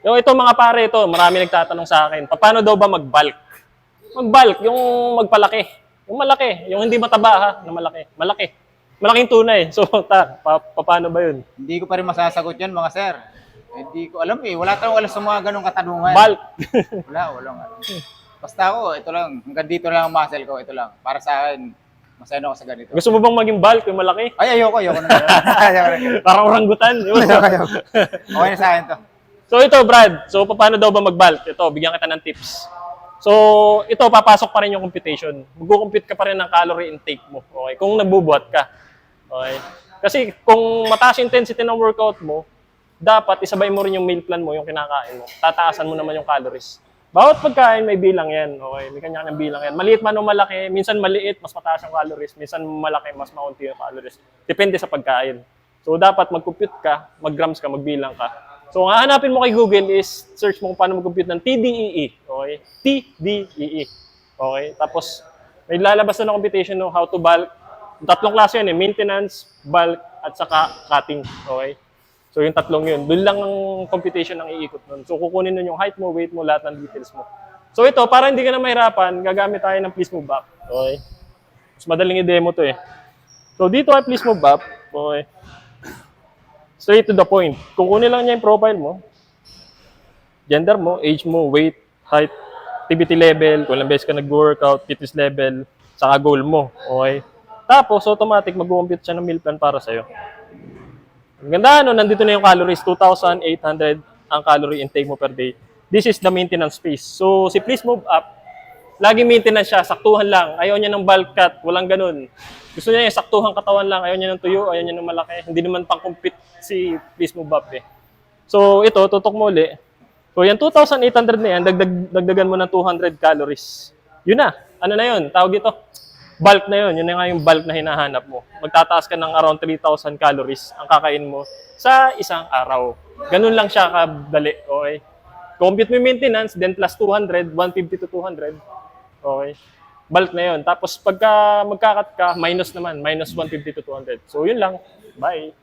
So ito mga pare, ito, marami nagtatanong sa akin, paano daw ba mag-bulk? Mag-bulk, yung magpalaki. Yung malaki, yung hindi mataba ha, na malaki. Malaki. Malaking tunay. So, paano ba yun? Hindi ko pa rin masasagot yan, mga sir. Hindi ko alam eh. Wala tayong alam sa mga ganong katanungan. Bulk. Walang alam. Basta ako, ito lang. Hanggang dito lang ang muscle ko. Ito lang. Para sa akin, masaya ako sa ganito. Gusto mo bang maging bulk, yung malaki? Ay, ayoko na. Ayoko na. Parang oranggutan. Ayoko. Okay na sa akin to. So ito, Brad. So paano daw ba mag-bulk? Ito, bigyan kita ng tips. So ito, papasok pa rin yung computation. Mag-compute ka pa rin ng calorie intake mo. Okay? Kung nagbubuhat ka. Okay? Kasi kung mataas intensity ng workout mo, dapat isabay mo rin yung meal plan mo, yung kinakain mo. Tataasan mo naman yung calories. Bawat pagkain may bilang yan. Okay? May kanya-kanyang bilang yan. Maliit man o malaki, minsan maliit, mas mataas yung calories. Minsan malaki, mas maunti yung calories. Depende sa pagkain. So dapat mag-compute ka, mag-grams ka, magbilang ka. So, ang hahanapin mo kay Google is search mo kung paano mag-compute ng TDEE. Okay? TDEE. Okay? Tapos, may lalabas na computation no, how to bulk. Tatlong klase yun eh. Maintenance, bulk, at saka cutting. Okay? So, yung tatlong yun. Doon lang ang computation ang iikot nun. So, kukunin nun yung height mo, weight mo, lahat ng details mo. So, ito, para hindi ka na mahirapan, gagamit tayo ng please move up. Okay? Mas madaling i-demo to eh. So, dito ay please move up. Okay? Straight to the point. Kukunin lang niya yung profile mo, gender mo, age mo, weight, height, activity level, kung ilang beses ka nag-workout, fitness level, saka goal mo. Okay? Tapos, automatic mag-compute siya ng meal plan para sa'yo. Ang ganda, no? Nandito na yung calories, 2,800 ang calorie intake mo per day. This is the maintenance phase. So, si Please Move Up, lagi maintenance siya, saktuhan lang. Ayaw niya ng bulk cut, walang ganun. Gusto niya yung saktuhan katawan lang, ayaw niya ng tuyo, ayaw niya ng malaki. Hindi naman pang-compete si Please Move Up eh. So ito, tutok mo uli. So yan 2,800 na yan, dagdagan mo ng 200 calories. Yun na, ano na yun, tawag ito. Bulk na yun, yun na nga yung bulk na hinahanap mo. Magtataas ka ng around 3,000 calories ang kakain mo sa isang araw. Ganun lang siya kadali, okay? Compute mo yung maintenance, then plus 200, 150 to 200. Okay? Bulk na yun. Tapos pagka magkakat ka, minus naman. Minus 150 to 200. So yun lang. Bye.